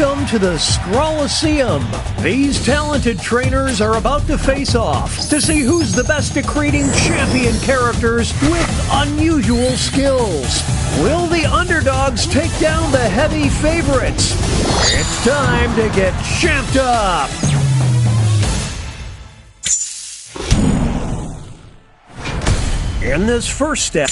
Welcome to the Scrolliseum. These talented trainers are about to face off to see who's the best at creating champion characters with unusual skills. Will the underdogs take down the heavy favorites? It's time to get champed up. In this first step,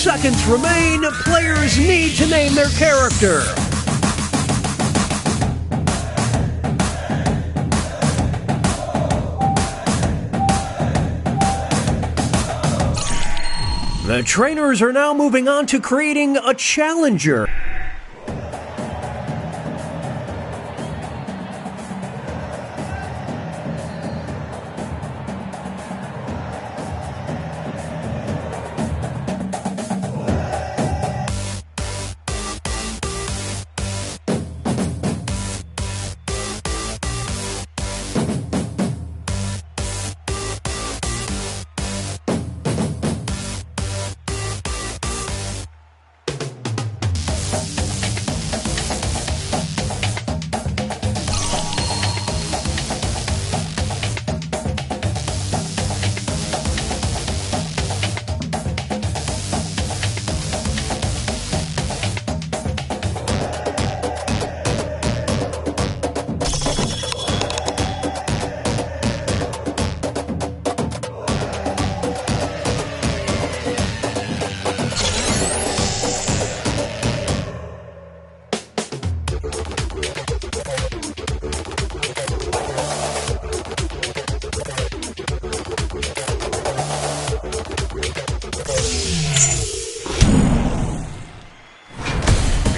seconds remain. Players need to name their character. The trainers are now moving on to creating a challenger.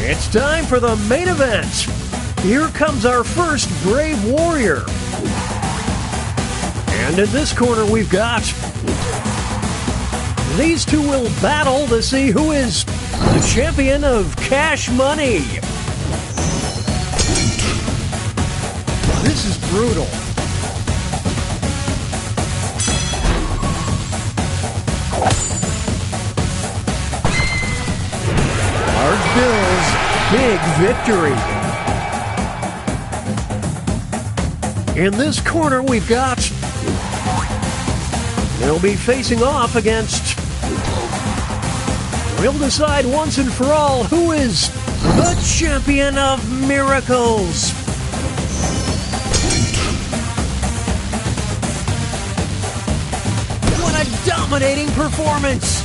It's time for the main event. Here comes our first Brave Warrior. And in this corner we've got... These two will battle to see who is the champion of Cash Money. This is brutal. Large bills, big victory. In this corner we've got... They'll be facing off against... We'll decide once and for all who is the champion of miracles. What a dominating performance!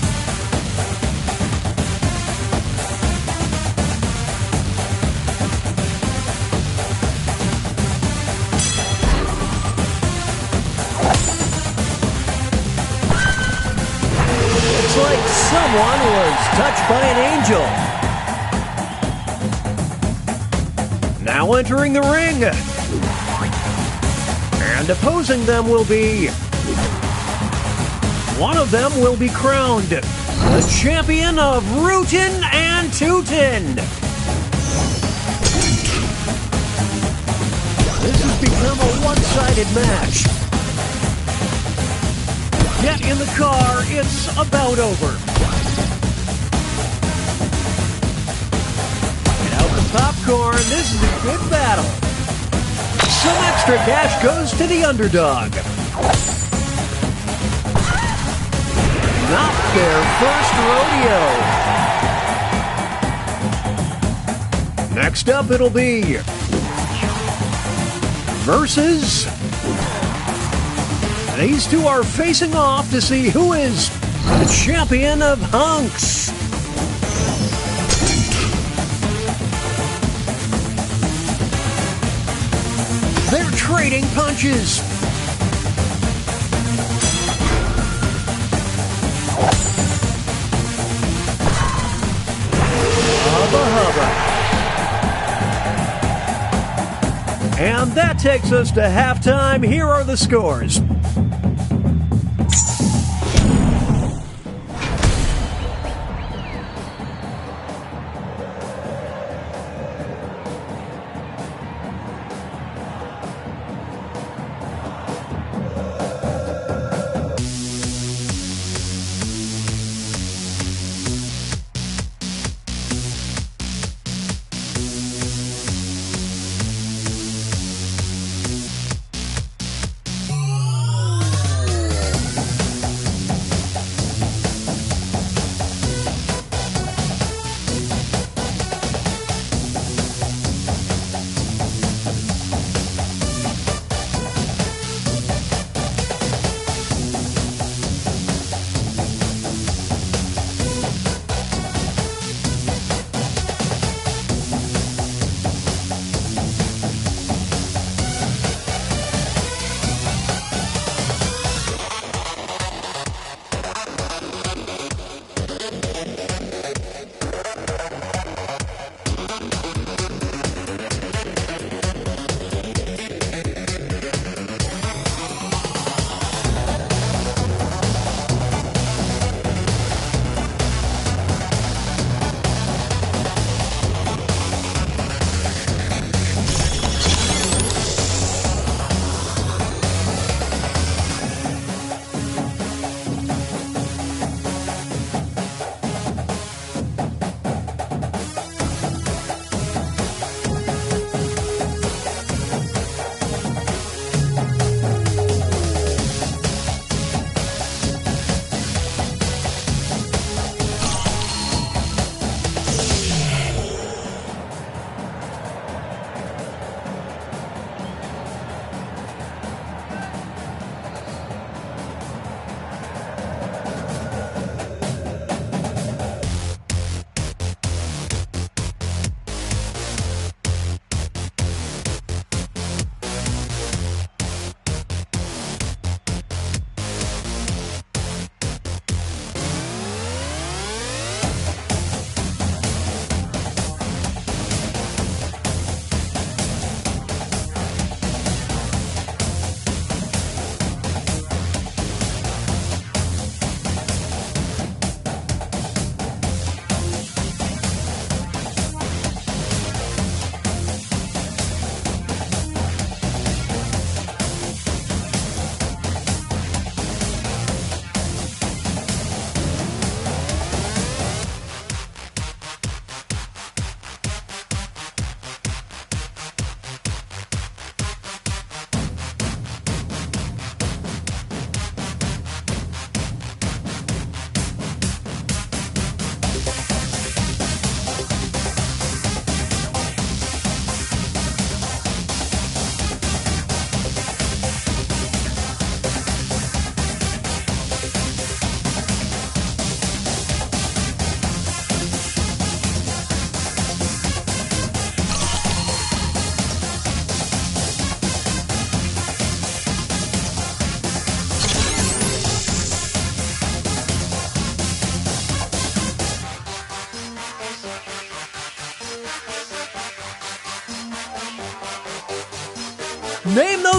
Someone was touched by an angel. Now entering the ring. And opposing them will be... One of them will be crowned the champion of Rootin' and Tootin'. This has become a one-sided match. Get in the car, it's about over. Get out the popcorn, this is a good battle. Some extra cash goes to the underdog. Not their first rodeo. Next up, it'll be versus. These two are facing off to see who is the champion of hunks. They're trading punches. Hubba hubba. And that takes us to halftime. Here are the scores.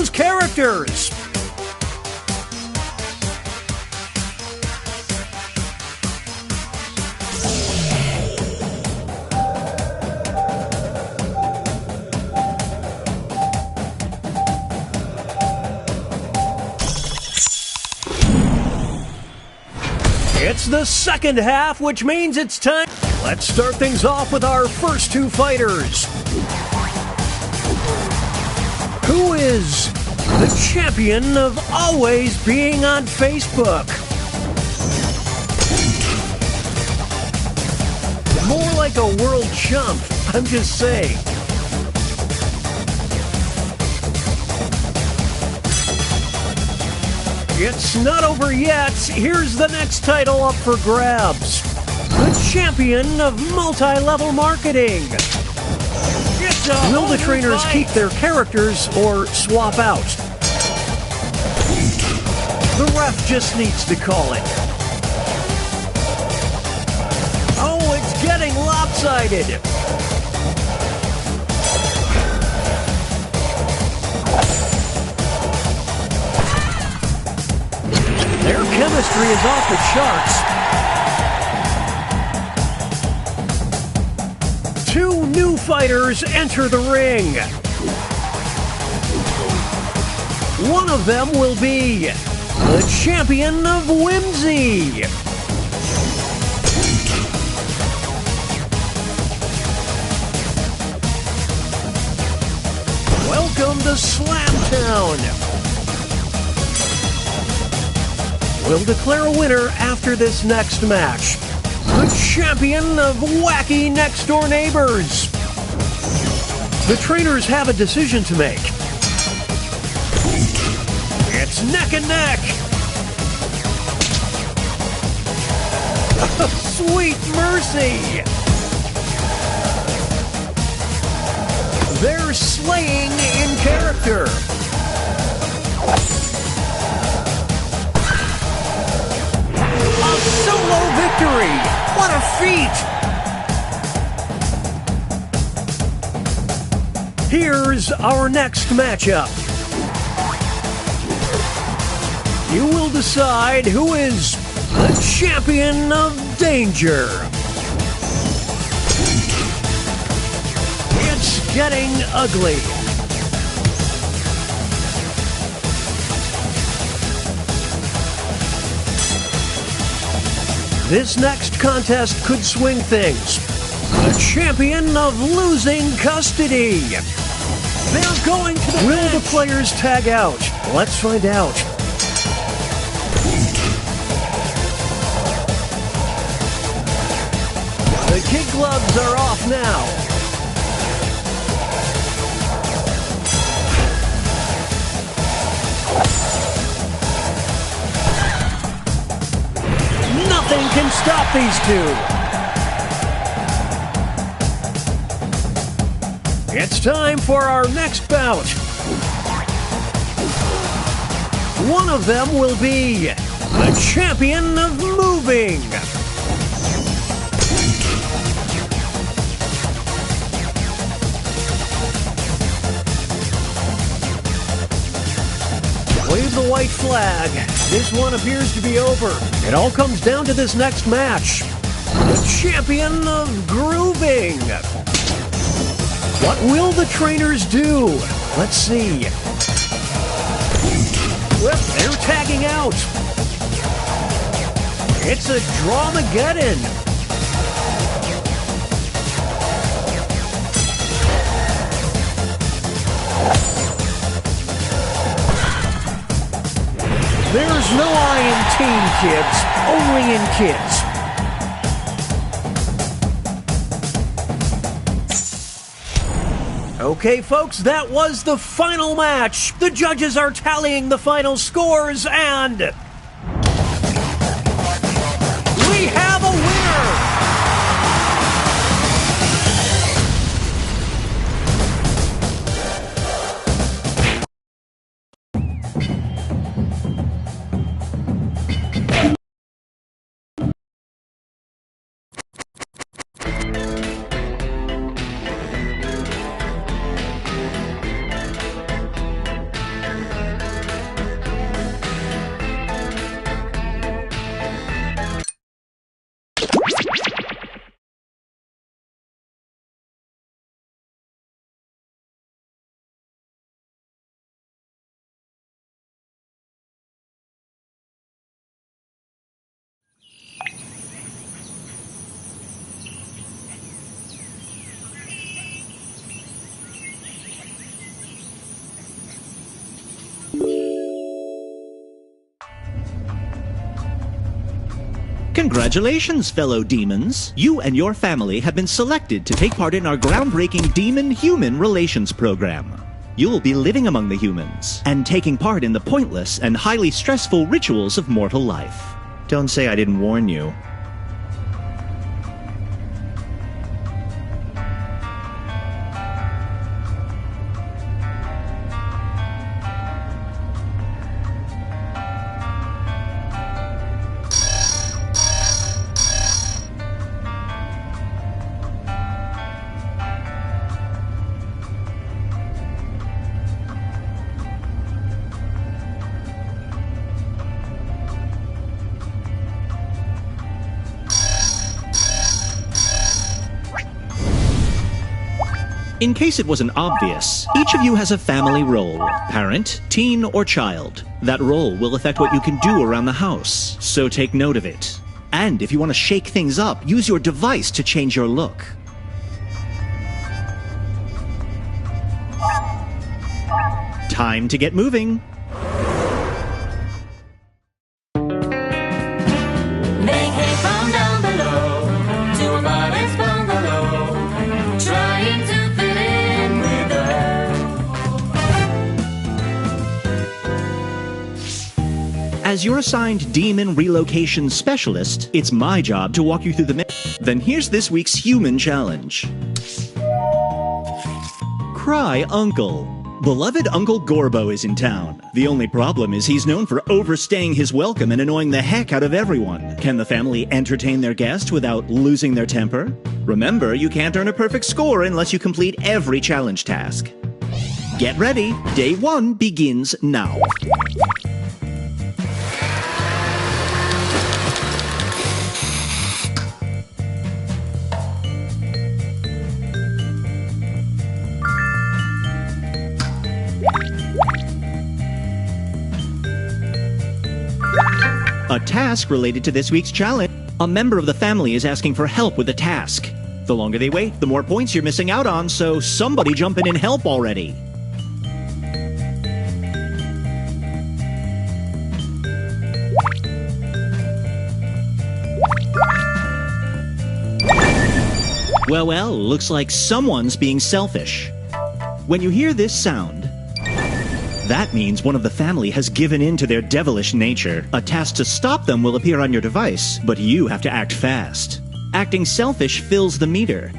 those characters. It's the second half, which means it's time. Let's start things off with our first two fighters. Who is the champion of always being on Facebook? More like a world chump, I'm just saying. It's not over yet. Here's the next title up for grabs. The champion of multi-level marketing. Will the trainers keep their characters or swap out? The ref just needs to call it. Oh, it's getting lopsided. Their chemistry is off the charts. Two new fighters enter the ring. One of them will be the champion of whimsy. Welcome to Slamtown. We'll declare a winner after this next match. The champion of wacky next-door neighbors. The trainers have a decision to make. It's neck and neck. Sweet mercy. They're slaying in character. Solo victory! What a feat! Here's our next matchup. You will decide who is the champion of danger. It's getting ugly. This next contest could swing things. The champion of losing custody. They're going to the Will the players tag out? Let's find out. The kid gloves are off now. Nothing can stop these two. It's time for our next bout. One of them will be the champion of moving. Wave the white flag. This one appears to be over. It all comes down to this next match. The champion of grooving. What will the trainers do? Let's see. Well, they're tagging out. It's a Dramageddon. There's no I in teen, kids. Only in kids. Okay, folks, that was the final match. The judges are tallying the final scores, and we have a winner! Congratulations, fellow demons! You and your family have been selected to take part in our groundbreaking Demon-Human Relations program. You'll be living among the humans and taking part in the pointless and highly stressful rituals of mortal life. Don't say I didn't warn you. In case it wasn't obvious, each of you has a family role: parent, teen, or child. That role will affect what you can do around the house, so take note of it. And if you want to shake things up, use your device to change your look. Time to get moving. They came from down below to a modest bungalow, trying to fit in with us. As your assigned demon relocation specialist, it's my job to walk you through the Then here's this week's human challenge. Cry Uncle. Beloved Uncle Gorbo is in town. The only problem is he's known for overstaying his welcome and annoying the heck out of everyone. Can the family entertain their guest without losing their temper? Remember, you can't earn a perfect score unless you complete every challenge task. Get ready. Day 1 begins now. A task related to this week's challenge. A member of the family is asking for help with a task. The longer they wait, the more points you're missing out on, so somebody jump in and help already. Well, looks like someone's being selfish. When you hear this sound, that means one of the family has given in to their devilish nature. A task to stop them will appear on your device, but you have to act fast. Acting selfish fills the meter,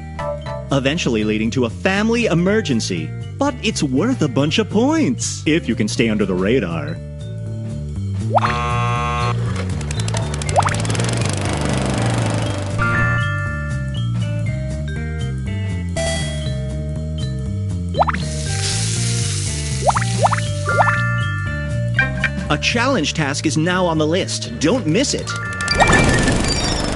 eventually leading to a family emergency. But it's worth a bunch of points, if you can stay under the radar. A challenge task is now on the list. Don't miss it.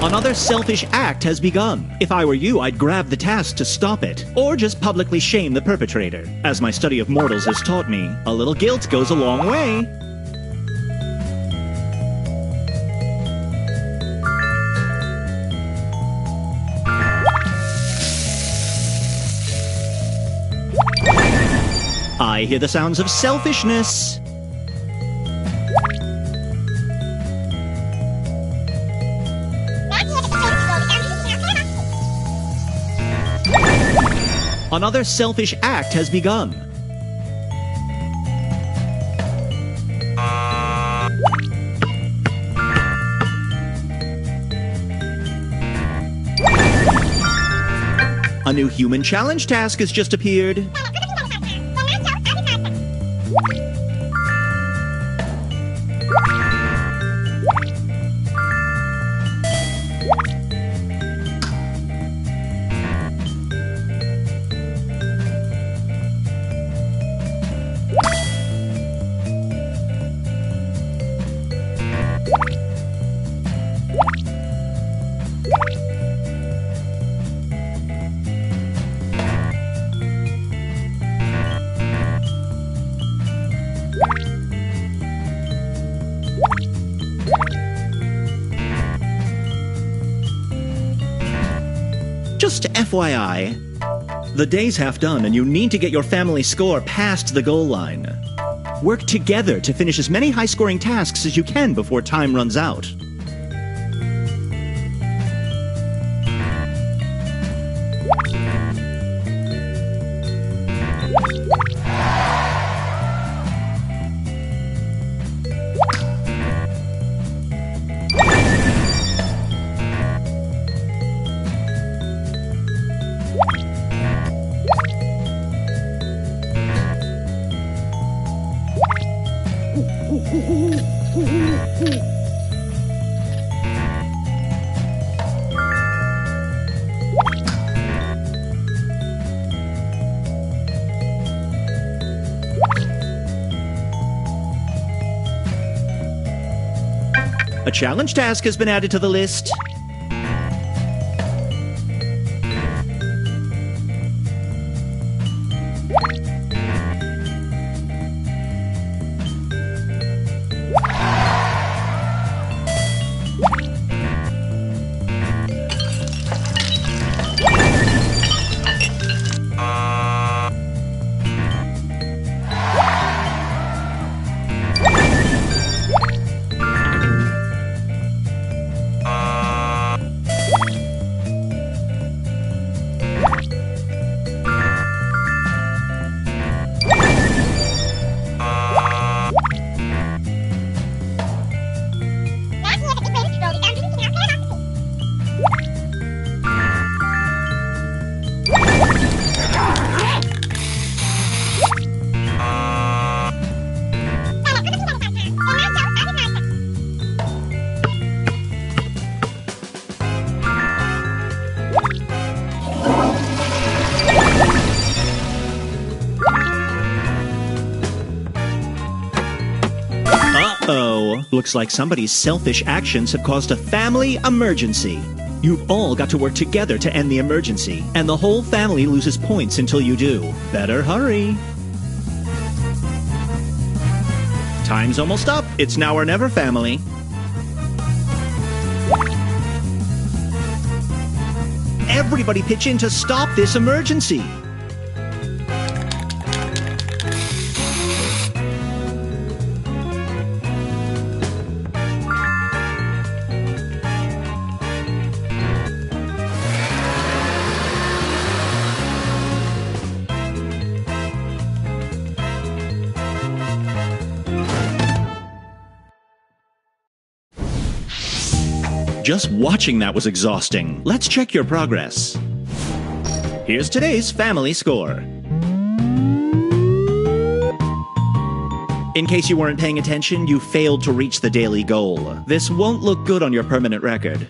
Another selfish act has begun. If I were you, I'd grab the task to stop it, or just publicly shame the perpetrator. As my study of mortals has taught me, a little guilt goes a long way. I hear the sounds of selfishness. Another selfish act has begun. A new human challenge task has just appeared. Just FYI, the day's half done and you need to get your family score past the goal line. Work together to finish as many high-scoring tasks as you can before time runs out. A challenge task has been added to the list. Uh-oh. Looks like somebody's selfish actions have caused a family emergency. You've all got to work together to end the emergency, and the whole family loses points until you do. Better hurry. Time's almost up. It's now or never, family. Everybody pitch in to stop this emergency. Just watching that was exhausting. Let's check your progress. Here's today's family score. In case you weren't paying attention, you failed to reach the daily goal. This won't look good on your permanent record.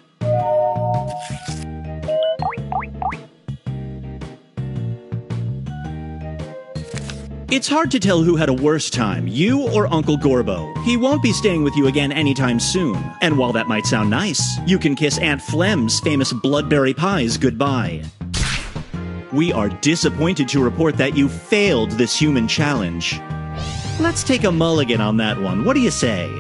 It's hard to tell who had a worse time, you or Uncle Gorbo. He won't be staying with you again anytime soon. And while that might sound nice, you can kiss Aunt Flem's famous bloodberry pies goodbye. We are disappointed to report that you failed this human challenge. Let's take a mulligan on that one. What do you say?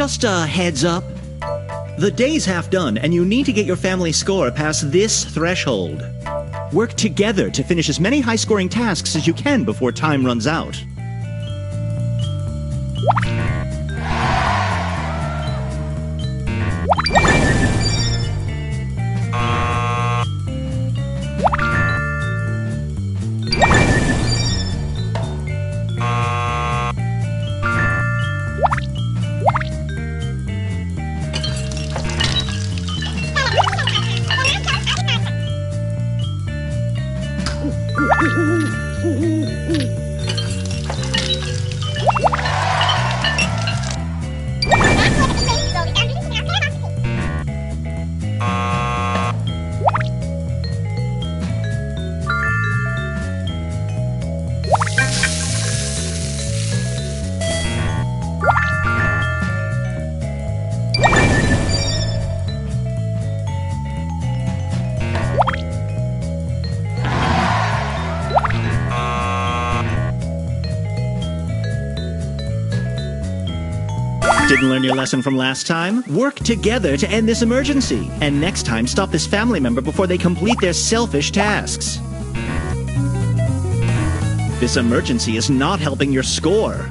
Just a heads up. The day's half done, and you need to get your family score past this threshold. Work together to finish as many high-scoring tasks as you can before time runs out. Didn't learn your lesson from last time? Work together to end this emergency. And next time, stop this family member before they complete their selfish tasks. This emergency is not helping your score.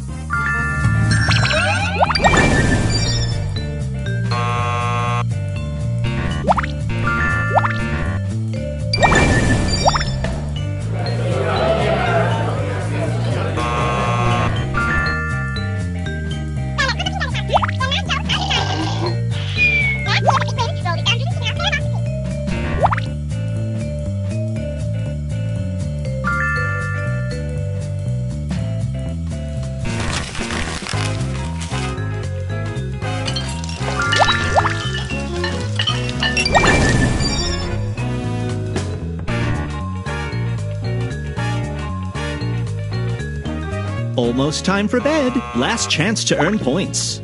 Almost time for bed. Last chance to earn points.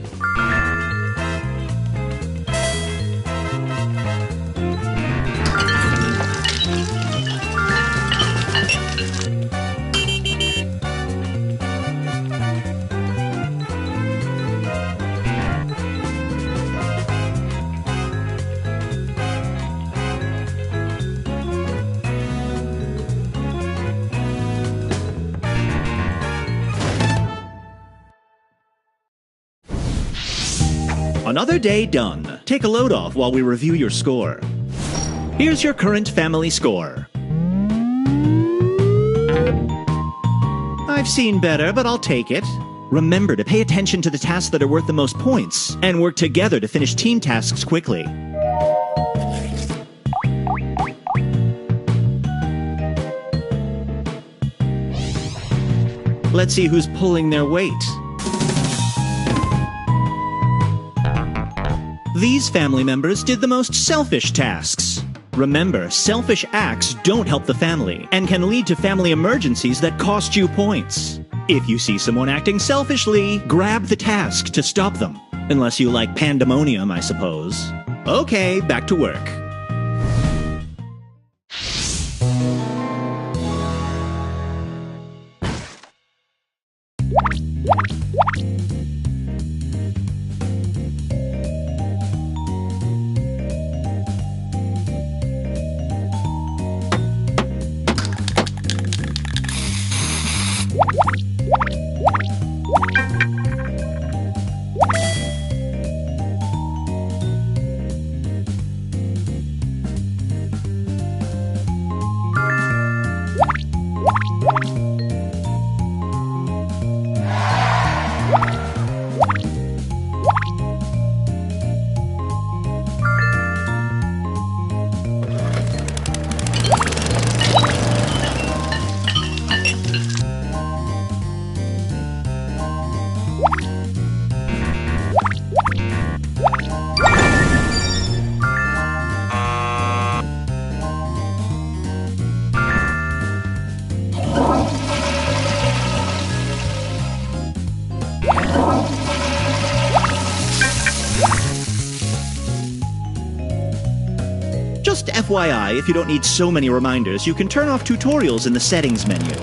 Another day done. Take a load off while we review your score. Here's your current family score. I've seen better, but I'll take it. Remember to pay attention to the tasks that are worth the most points, and work together to finish team tasks quickly. Let's see who's pulling their weight. These family members did the most selfish tasks. Remember, selfish acts don't help the family and can lead to family emergencies that cost you points. If you see someone acting selfishly, grab the task to stop them. Unless you like pandemonium, I suppose. Okay, back to work. Just FYI, if you don't need so many reminders, you can turn off tutorials in the settings menu.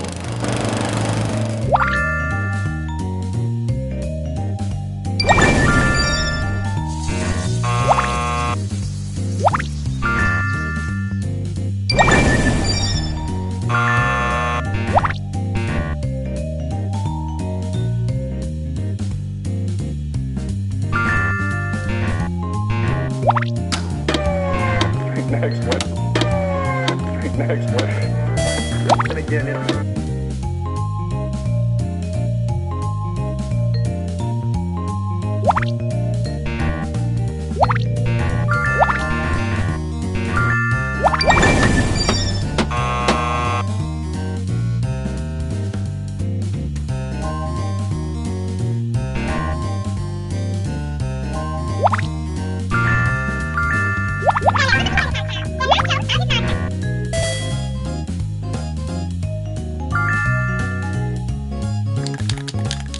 Next one. And again, it's...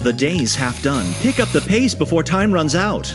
The day's half done. Pick up the pace before time runs out.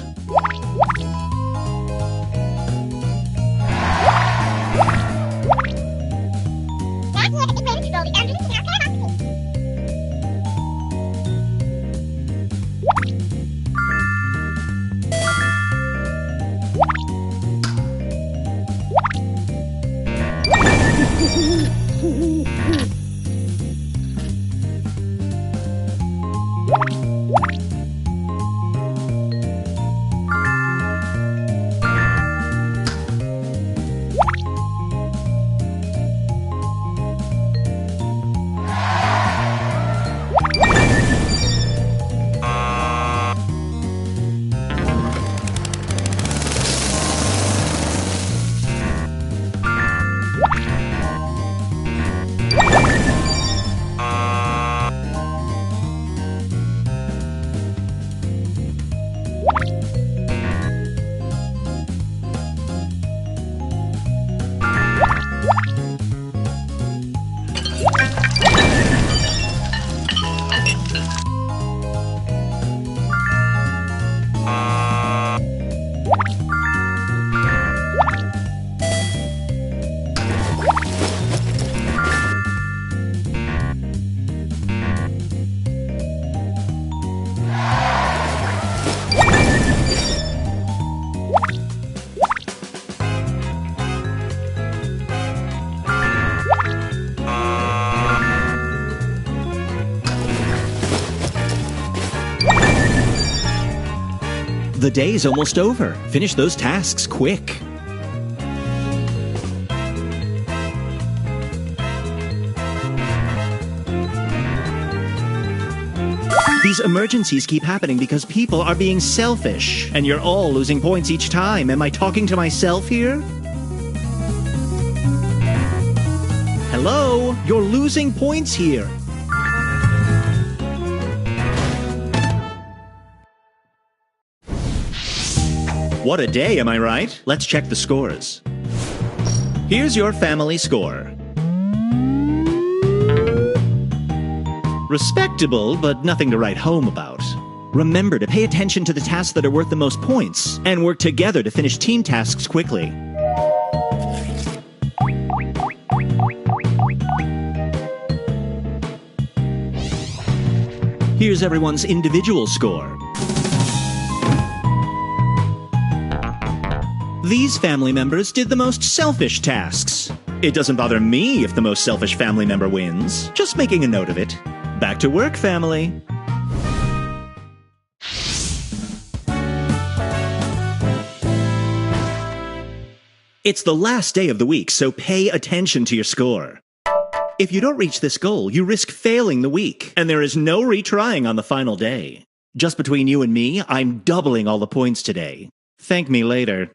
The day's almost over. Finish those tasks quick. These emergencies keep happening because people are being selfish, and you're all losing points each time. Am I talking to myself here? Hello? You're losing points here. What a day, am I right? Let's check the scores. Here's your family score. Respectable, but nothing to write home about. Remember to pay attention to the tasks that are worth the most points, and work together to finish team tasks quickly. Here's everyone's individual score. These family members did the most selfish tasks. It doesn't bother me if the most selfish family member wins. Just making a note of it. Back to work, family. It's the last day of the week, so pay attention to your score. If you don't reach this goal, you risk failing the week, and there is no retrying on the final day. Just between you and me, I'm doubling all the points today. Thank me later.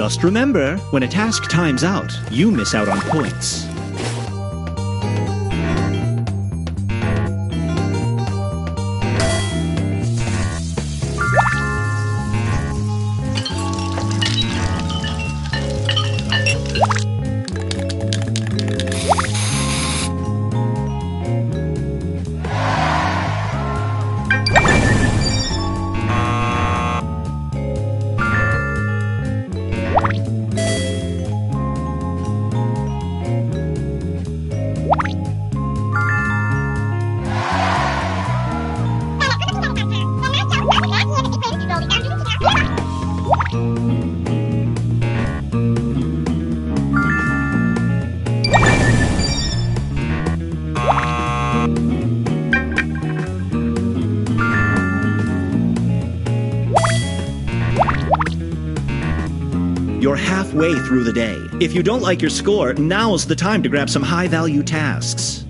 Just remember, when a task times out, you miss out on points. You're halfway through the day. If you don't like your score, now's the time to grab some high-value tasks.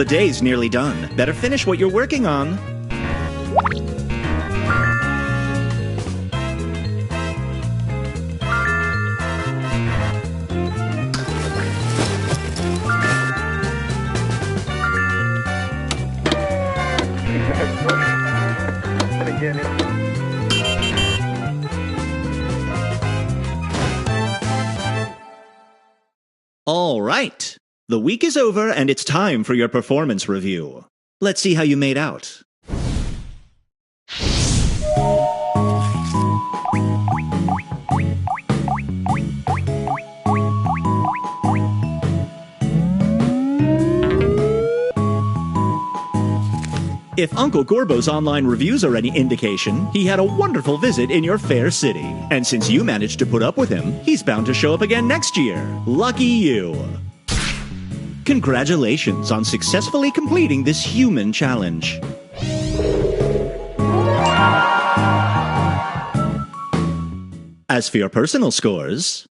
The day's nearly done. Better finish what you're working on. All right. The week is over and it's time for your performance review. Let's see how you made out. If Uncle Gorbo's online reviews are any indication, he had a wonderful visit in your fair city. And since you managed to put up with him, he's bound to show up again next year. Lucky you. Congratulations on successfully completing this human challenge. As for your personal scores,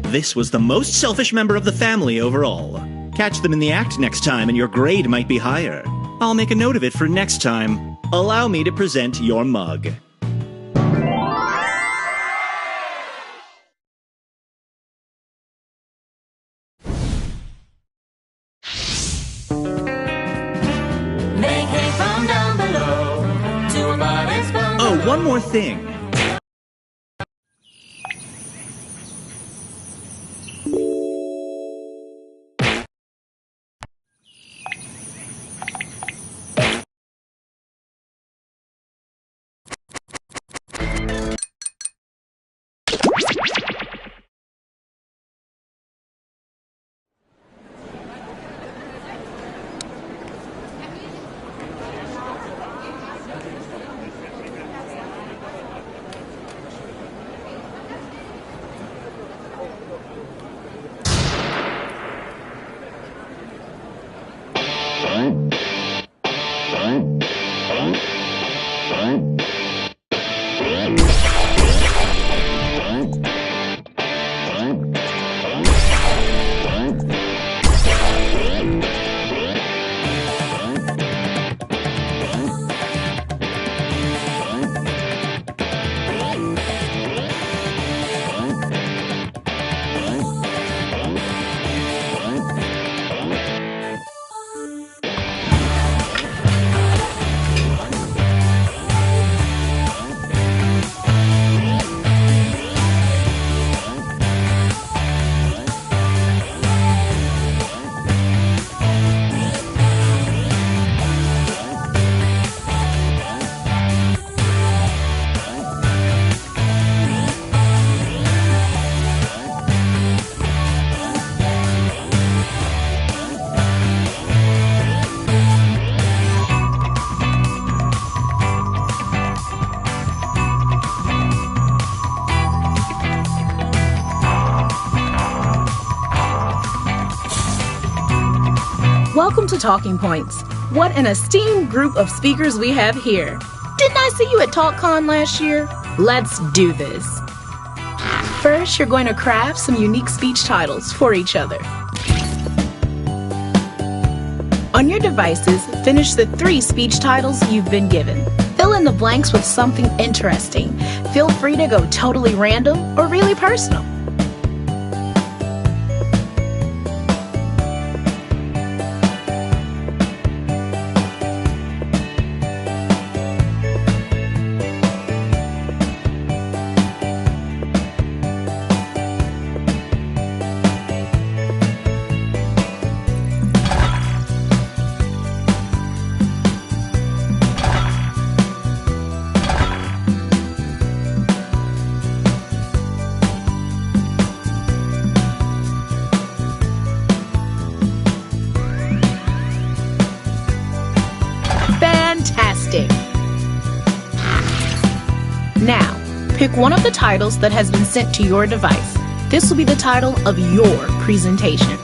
this was the most selfish member of the family overall. Catch them in the act next time and your grade might be higher. I'll make a note of it for next time. Allow me to present your mug. Oh, one more thing. Welcome to Talking Points. What an esteemed group of speakers we have here. Didn't I see you at TalkCon last year? Let's do this. First, you're going to craft some unique speech titles for each other. On your devices, finish the 3 speech titles you've been given. Fill in the blanks with something interesting. Feel free to go totally random or really personal. Fantastic! Now, pick one of the titles that has been sent to your device. This will be the title of your presentation.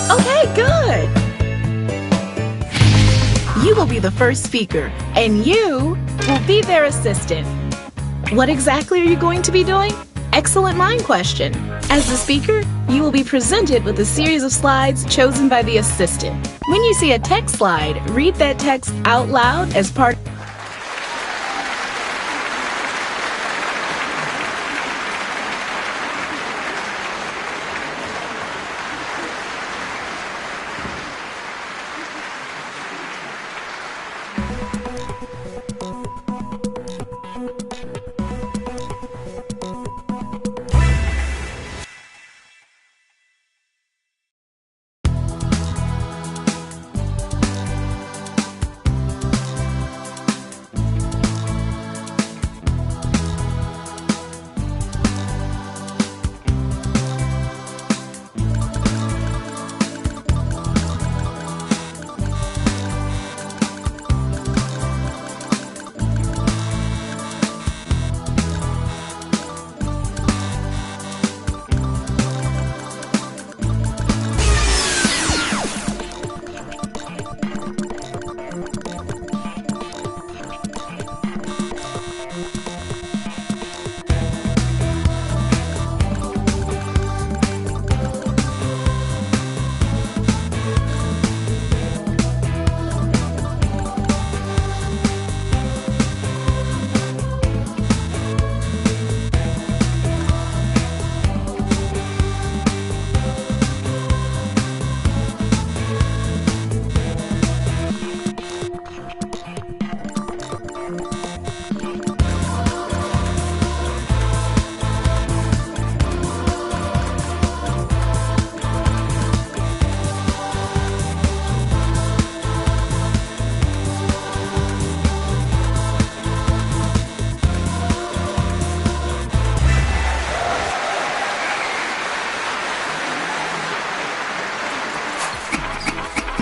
Okay, good. You will be the first speaker, and you will be their assistant. What exactly are you going to be doing? Excellent mind question. As the speaker, you will be presented with a series of slides chosen by the assistant. When you see a text slide, read that text out loud as part.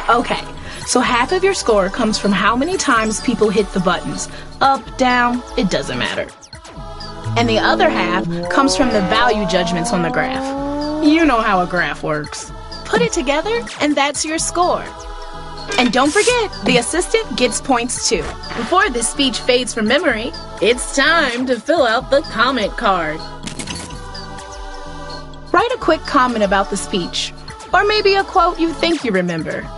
Okay, so half of your score comes from how many times people hit the buttons. Up, down, it doesn't matter. And the other half comes from the value judgments on the graph. You know how a graph works. Put it together, and that's your score. And don't forget, the assistant gets points too. Before this speech fades from memory, it's time to fill out the comment card. Write a quick comment about the speech, or maybe a quote you think you remember.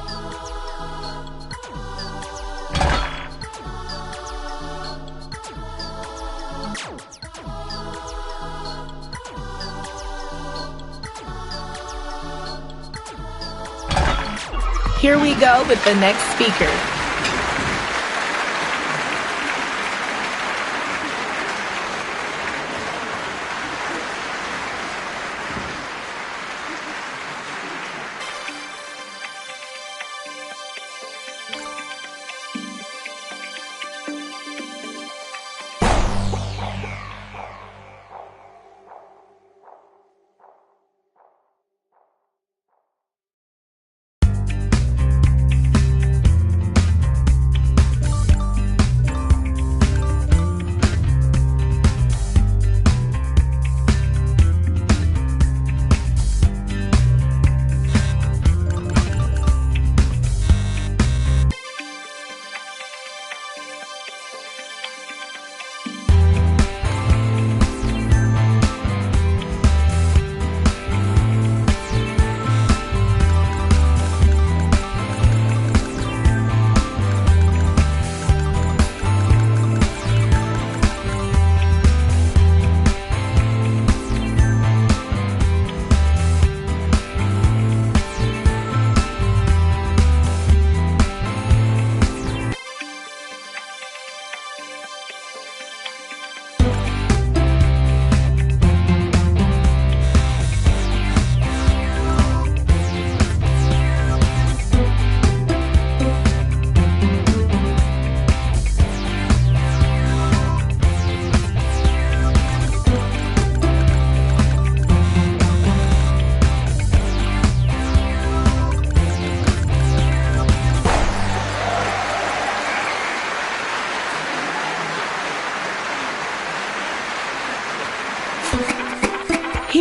Here we go with the next speaker.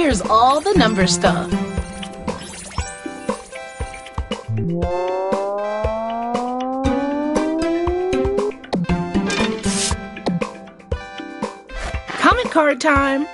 Here's all the number stuff. Comment card time.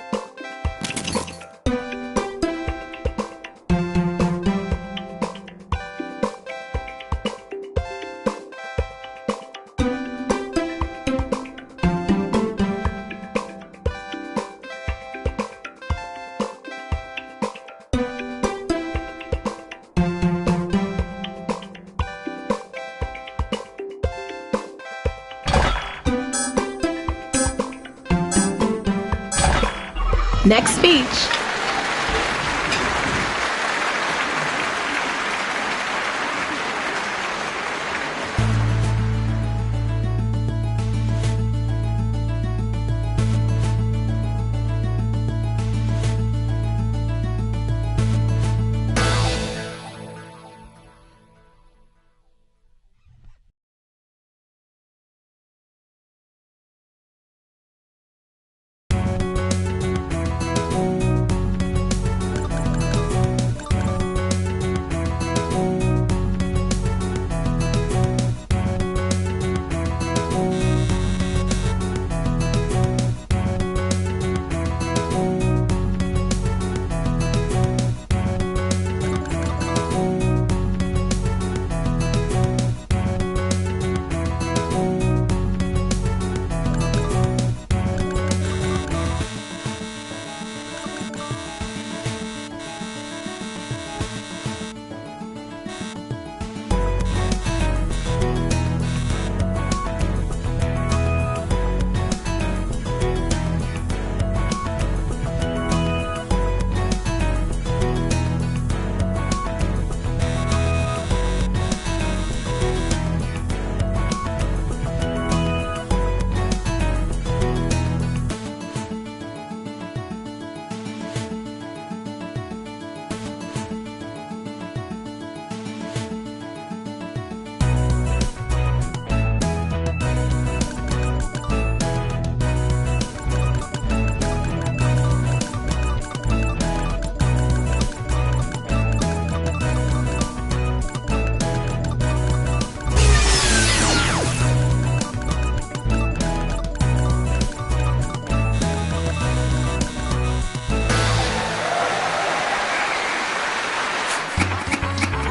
Next speech.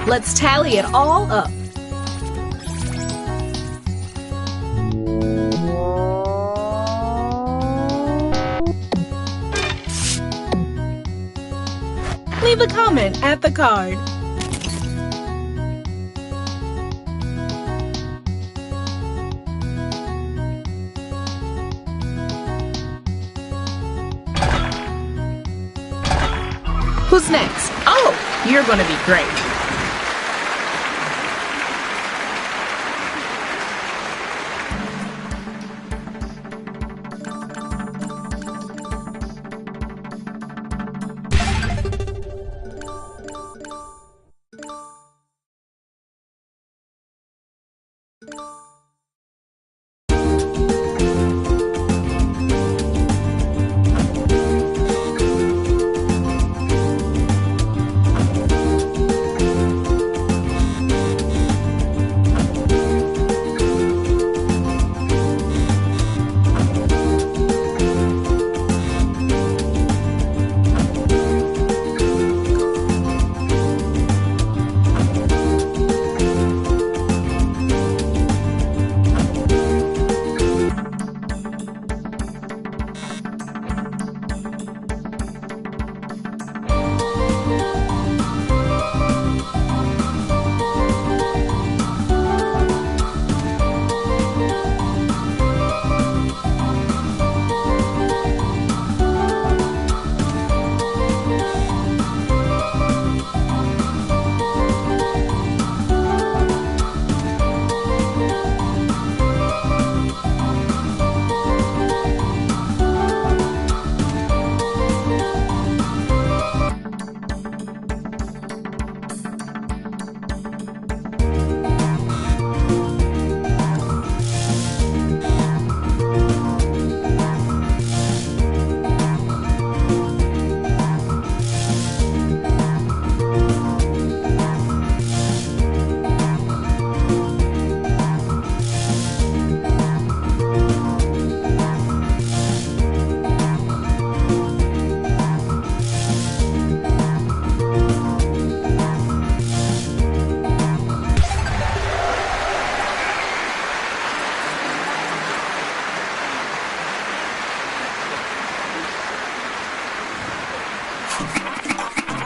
Let's tally it all up. Leave a comment at the card. Who's next? Oh, you're gonna be great.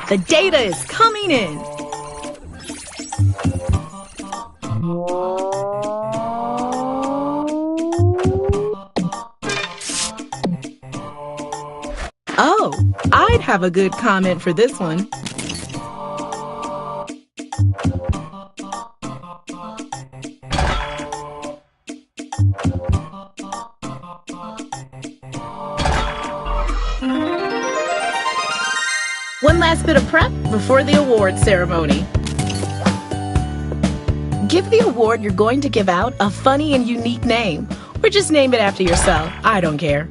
The data is coming in. Oh, I'd have a good comment for this one. One last bit of prep before the award ceremony. Give the award you're going to give out a funny and unique name, or just name it after yourself. I don't care.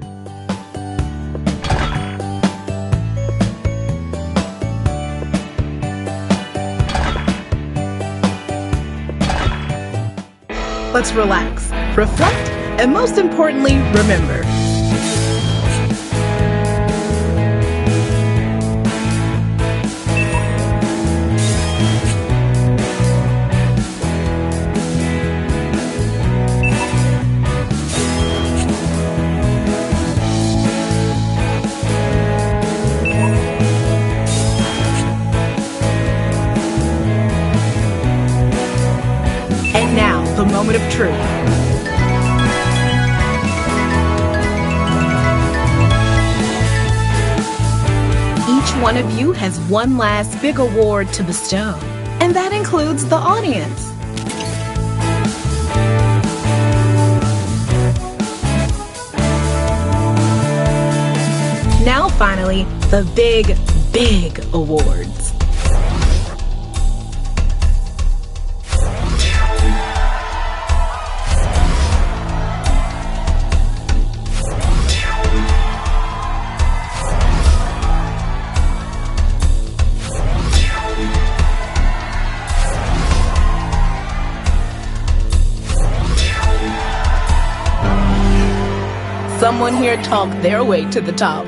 Let's relax, reflect, and most importantly, remember. And now, the moment of truth. Each one of you has one last big award to bestow, and that includes the audience. Now, finally, the big, big awards. Someone here talked their way to the top.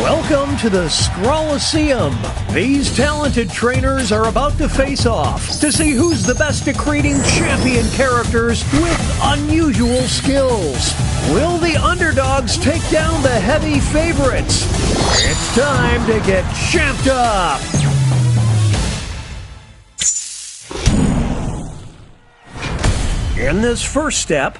Welcome to the Scrolliseum. These talented trainers are about to face off to see who's the best at creating champion characters with unusual skills. Will the underdogs take down the heavy favorites? It's time to get champed up. In this first step,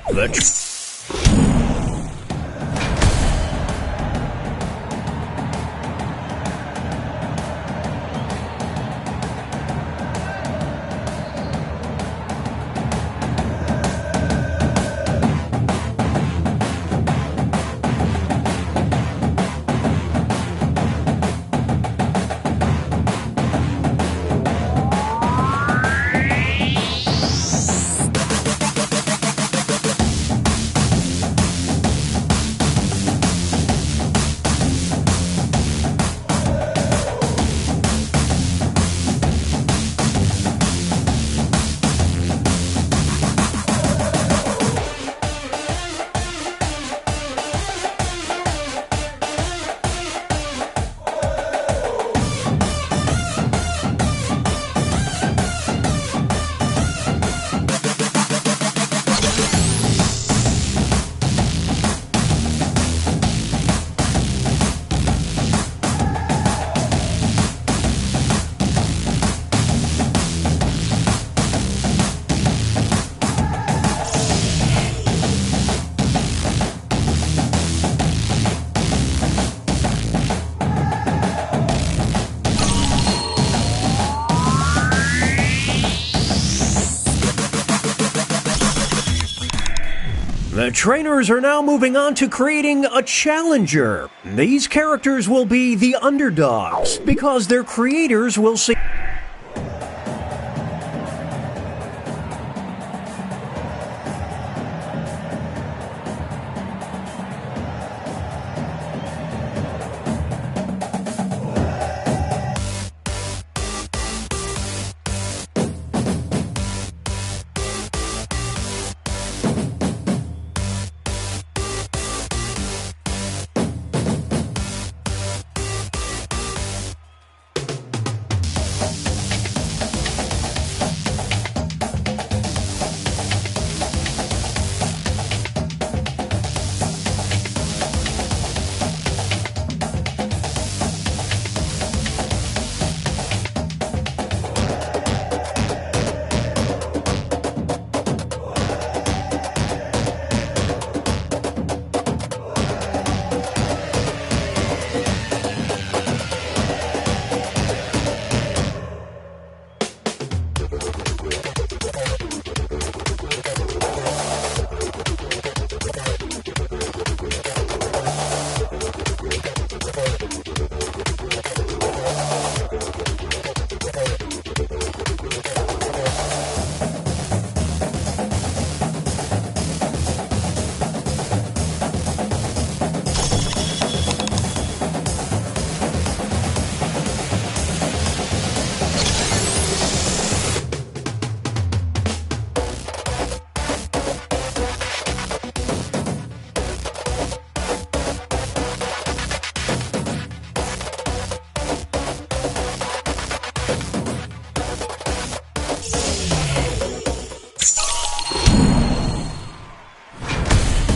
The trainers are now moving on to creating a challenger. These characters will be the underdogs because their creators will see.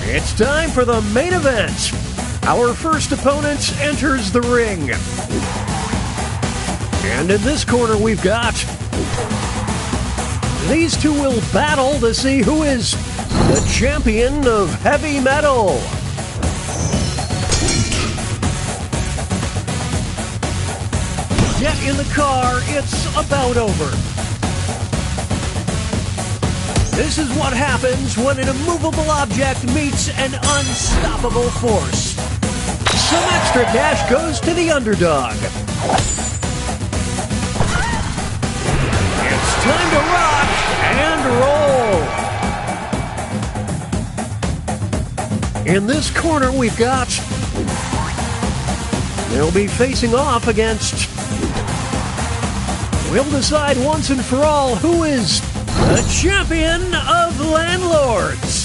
It's time for the main event. Our first opponent enters the ring. And in this corner we've got... These two will battle to see who is the champion of heavy metal. Get in the car, it's about over. This is what happens when an immovable object meets an unstoppable force. Some extra cash goes to the underdog. It's time to rock and roll. In this corner we've got... They'll be facing off against... We'll decide once and for all who is... the champion of landlords.